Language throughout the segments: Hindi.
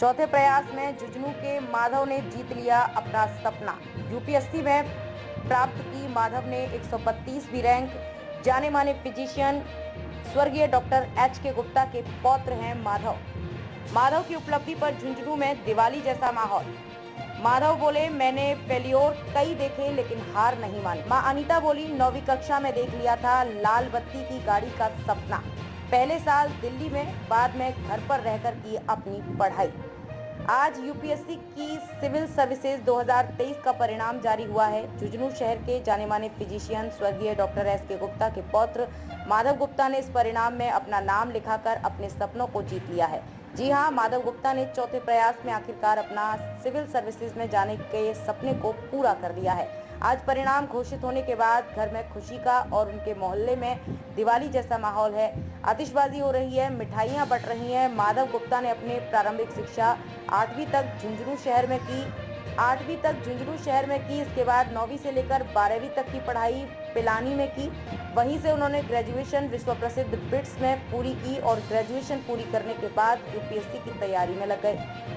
चौथे प्रयास में झुंझुनू के माधव ने जीत लिया अपना सपना। यूपीएससी में प्राप्त की माधव ने 132वीं रैंक। जाने माने फिजिशियन स्वर्गीय डॉक्टर एच.के. गुप्ता के पौत्र हैं माधव। माधव की उपलब्धि पर झुंझुनू में दिवाली जैसा माहौल। माधव बोले, मैंने फेल्योर कई देखे लेकिन हार नहीं मानी। मां अनीता बोली, 9वीं कक्षा में देख लिया था लाल बत्ती की गाड़ी का सपना। पहले साल दिल्ली में, बाद में घर पर रहकर की अपनी पढ़ाई। आज यूपीएससी की सिविल सर्विसेज 2023 का परिणाम जारी हुआ है। झुंझुनू शहर के जाने माने फिजिशियन स्वर्गीय डॉक्टर एच.के. गुप्ता के पौत्र माधव गुप्ता ने इस परिणाम में अपना नाम लिखाकर अपने सपनों को जीत लिया है। जी हां, माधव गुप्ता ने चौथे प्रयास में आखिरकार अपना सिविल सर्विसेज में जाने के सपने को पूरा कर लिया है। आज परिणाम घोषित होने के बाद घर में खुशी का और उनके मोहल्ले में दिवाली जैसा माहौल है। आतिशबाजी हो रही है, मिठाइयां बंट रही हैं। माधव गुप्ता ने अपने प्रारंभिक शिक्षा 8वीं तक झुंझुनू शहर में की। इसके बाद 9वीं से लेकर 12वीं तक की पढ़ाई पिलानी में की। वहीं से उन्होंने ग्रेजुएशन विश्व प्रसिद्ध बिट्स में पूरी की और ग्रेजुएशन पूरी करने के बाद यूपीएससी की तैयारी में लग गए।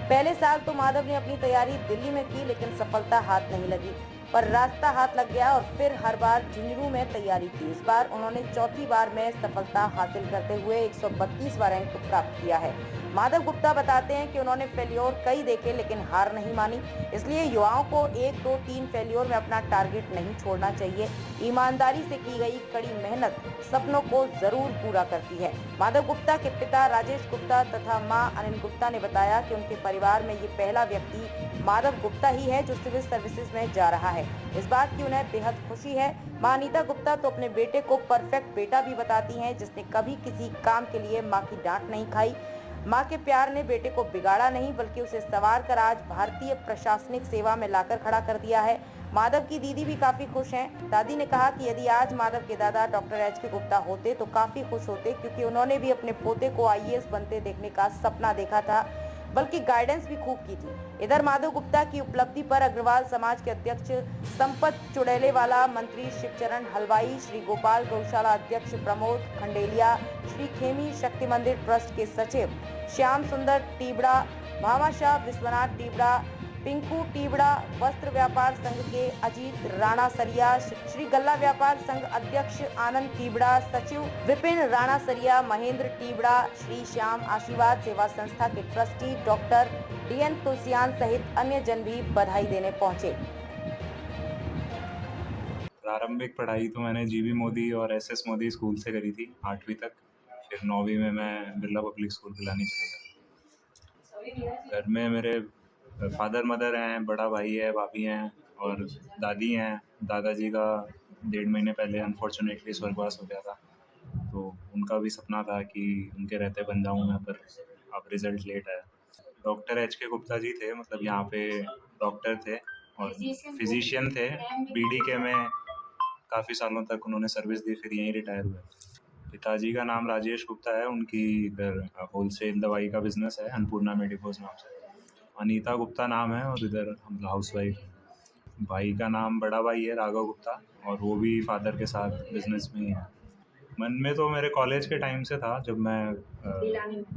पहले साल तो माधव ने अपनी तैयारी दिल्ली में की लेकिन सफलता हाथ नहीं लगी, पर रास्ता हाथ लग गया और फिर हर बार झुंझुनू में तैयारी की। इस बार उन्होंने चौथी बार में सफलता हासिल करते हुए 132वां रैंक प्राप्त किया है। माधव गुप्ता बताते हैं कि उन्होंने फेल्योर कई देखे लेकिन हार नहीं मानी, इसलिए युवाओं को 1, 2, 3 फेल्योर में अपना टारगेट नहीं छोड़ना चाहिए। ईमानदारी से की गई कड़ी मेहनत सपनों को जरूर पूरा करती है। माधव गुप्ता के पिता राजेश गुप्ता तथा मां अनिल गुप्ता ने बताया कि उनके परिवार में ये पहला व्यक्ति माधव गुप्ता ही है जो सिविल सर्विसेज में जा रहा है। इस बात की उन्हें बेहद खुशी है। मां अनीता गुप्ता तो अपने बेटे को परफेक्ट बेटा भी बताती हैं, जिसने कभी किसी काम के लिए मां की डांट नहीं खाई। मां के प्यार ने बेटे को बिगाड़ा नहीं बल्कि उसे संवार कर आज भारतीय प्रशासनिक सेवा में लाकर खड़ा कर दिया है। माधव की दीदी भी काफी खुश हैं। दादी ने कहा कि यदि आज माधव के दादा डॉक्टर एच.के. गुप्ता होते तो काफी खुश होते, क्योंकि उन्होंने भी अपने पोते को आईएएस बनते देखने का सपना देखा था, बल्कि गाइडेंस भी खूब की थी। इधर माधव गुप्ता की उपलब्धि पर अग्रवाल समाज के अध्यक्ष संपत चुड़ैलेवाला, मंत्री शिवचरण हलवाई, श्री गोपाल गौशाला अध्यक्ष प्रमोद खंडेलिया, श्री खेमी शक्ति मंदिर ट्रस्ट के सचिव श्याम सुंदर टीबड़ा, भामाशाह विश्वनाथ टीबड़ा, पिंकू टीबड़ा, वस्त्र व्यापार संघ के अजीत राणा सरिया, श्री गल्ला व्यापार संघ अध्यक्ष आनंद टीबड़ा, सचिव विपिन राणा सरिया, महेंद्र टीबड़ा, श्री श्याम आशीर्वाद सेवा संस्था के ट्रस्टी डॉक्टर डी.एन. तुलसियान सहित अन्य जन भी बधाई देने पहुंचे। प्रारंभिक पढ़ाई तो मैंने जीवी मोदी और एसएस मोदी स्कूल से करी थी 8वीं तक। फिर 9वीं में मैं बिरला पब्लिक स्कूल पिलानी चले गया। घर में मेरे फादर मदर हैं, बड़ा भाई है, भाभी हैं और दादी हैं। दादाजी का 1.5 महीने पहले अनफॉर्चुनेटली स्वर्गवास हो गया था, तो उनका भी सपना था कि उनके रहते बन जाऊँ मैं, पर अब रिजल्ट लेट आया। Doctor H K. गुप्ता जी थे, मतलब यहाँ पे डॉक्टर थे और फिजिशियन थे। बीडीके में काफ़ी सालों तक उन्होंने सर्विस दी, फिर यहीं रिटायर हुए। पिताजी का नाम राजेश गुप्ता है, उनकी इधर होलसेल दवाई का बिजनेस है, अन्नपूर्णा मेडिकोज नाम से। अनीता गुप्ता नाम है और इधर हम हाउसवाइफ। भाई का नाम बड़ा भाई है राघव गुप्ता, और वो भी फादर के साथ बिजनेस में ही है। मन में तो मेरे कॉलेज के टाइम से था, जब मैं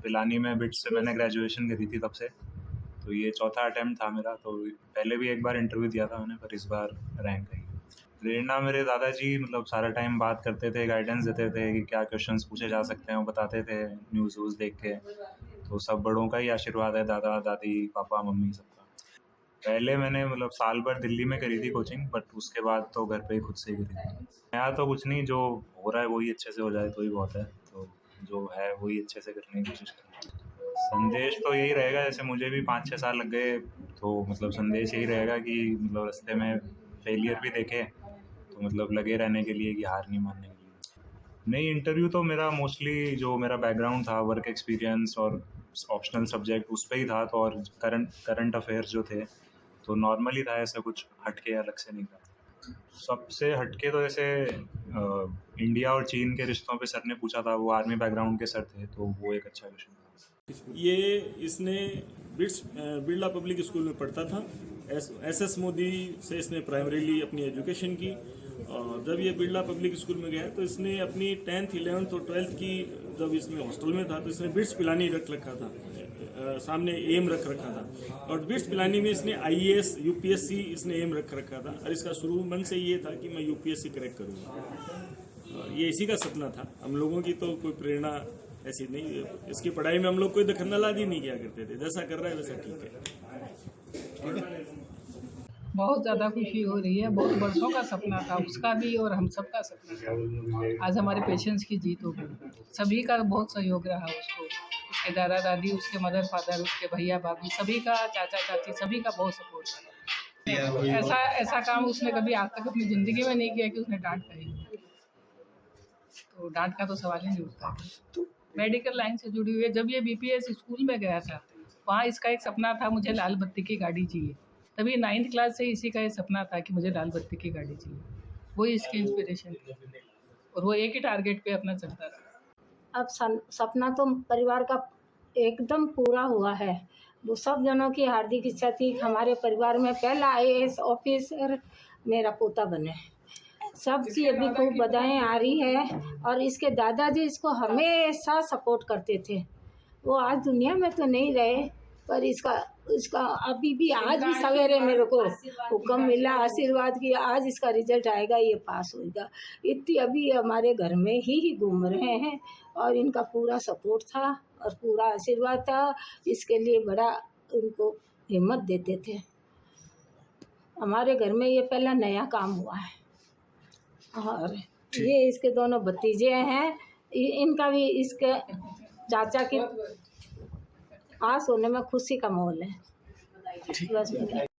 पिलानी में बिट्स से मैंने ग्रेजुएशन करी थी तब से। तो ये चौथा अटेम्प्ट था मेरा। तो पहले भी एक बार इंटरव्यू दिया था मैंने, पर इस बार रैंक आई। प्रेरणा मेरे दादाजी, मतलब सारा टाइम बात करते थे, गाइडेंस देते थे कि क्या क्वेश्चंस पूछे जा सकते हैं, वो बताते थे न्यूज़ वूज़ देख के। तो सब बड़ों का ही आशीर्वाद है, दादा दादी पापा मम्मी सबका। पहले मैंने मतलब साल भर दिल्ली में करी थी कोचिंग, बट उसके बाद तो घर पे ही खुद से ही करी थी। नया तो कुछ नहीं, जो हो रहा है वही अच्छे से हो जाए तो ही बहुत है। तो जो है वही अच्छे से करने की कोशिश करें। संदेश तो यही रहेगा, जैसे मुझे भी 5-6 साल लग गए, तो मतलब संदेश यही रहेगा कि मतलब रास्ते में फेलियर भी देखे तो मतलब लगे रहने के लिए, कि हार नहीं मानने के लिए। नहीं, इंटरव्यू तो मेरा मोस्टली जो मेरा बैकग्राउंड था, वर्क एक्सपीरियंस और ऑप्शनल सब्जेक्ट उस पर ही था, तो और करंट अफेयर्स जो थे तो नॉर्मल ही था, ऐसा कुछ हटके अलग से नहीं था। सबसे हटके तो जैसे इंडिया और चीन के रिश्तों पे सर ने पूछा था, वो आर्मी बैकग्राउंड के सर थे, तो वो एक अच्छा क्वेश्चन था। ये इसने बिरला पब्लिक स्कूल में पढ़ता था। एसएस मोदी से इसने प्राइमरीली अपनी एजुकेशन की, और जब ये बिरला पब्लिक स्कूल में गया तो इसने अपनी 10th, 11th और 12th की, जब इसमें हॉस्टल में था तो इसने बिट्स पिलानी रख रखा था सामने एम रख रखा था और बिट्स पिलानी में इसने IAS UPSC इसने एम रख रखा था और इसका शुरू मन से ये था कि मैं UPSC क्रैक करूँगा। ये इसी का सपना था। हम लोगों की तो कोई प्रेरणा ऐसी नहीं, इसकी पढ़ाई में हम लोग कोई दखलंदाजी नहीं किया करते थे, जैसा कर रहा है वैसा ठीक है। बहुत ज़्यादा खुशी हो रही है। बहुत वर्षों का सपना था उसका भी और हम सब का सपना था। आज हमारे पेशेंट्स की जीत हो गई। सभी का बहुत सहयोग रहा उसको, उसके दादा दादी, उसके मदर फादर, उसके भैया भाभी, सभी का, चाचा चाची, सभी का बहुत सपोर्ट रहा। ऐसा काम उसने कभी आज तक अपनी ज़िंदगी में नहीं किया कि उसने डांट कही। तो डांट का तो सवाल ही नहीं उठता। मेडिकल लाइन से जुड़ी हुई है। जब ये BPS स्कूल में गया था वहाँ इसका एक सपना था, मुझे लाल बत्ती की गाड़ी चाहिए। तभी 9th क्लास से इसी का ये सपना था कि मुझे लाल बत्ती की गाड़ी चाहिए। वही इसकी इंस्पिरेशन थी और वो एक ही टारगेट पे अपना चलता था। अब सपना तो परिवार का एकदम पूरा हुआ है। वो सब जनों की हार्दिक इच्छा थी कि हमारे परिवार में पहला IAS ऑफिसर मेरा पोता बने। सबकी अभी खूब बधाई आ रही है और इसके दादाजी इसको हमेशा सपोर्ट करते थे। वो आज दुनिया में तो नहीं रहे पर इसका अभी भी आज भी सवेरे मेरे को हुक्म मिला, आशीर्वाद किया, आज इसका रिजल्ट आएगा, ये पास होएगा। इतनी अभी हमारे घर में ही घूम रहे हैं और इनका पूरा सपोर्ट था और पूरा आशीर्वाद था। इसके लिए बड़ा उनको हिम्मत देते थे। हमारे घर में ये पहला नया काम हुआ है और ये इसके दोनों भतीजे हैं, इनका भी इसके चाचा की पास होने में खुशी का माहौल है। बस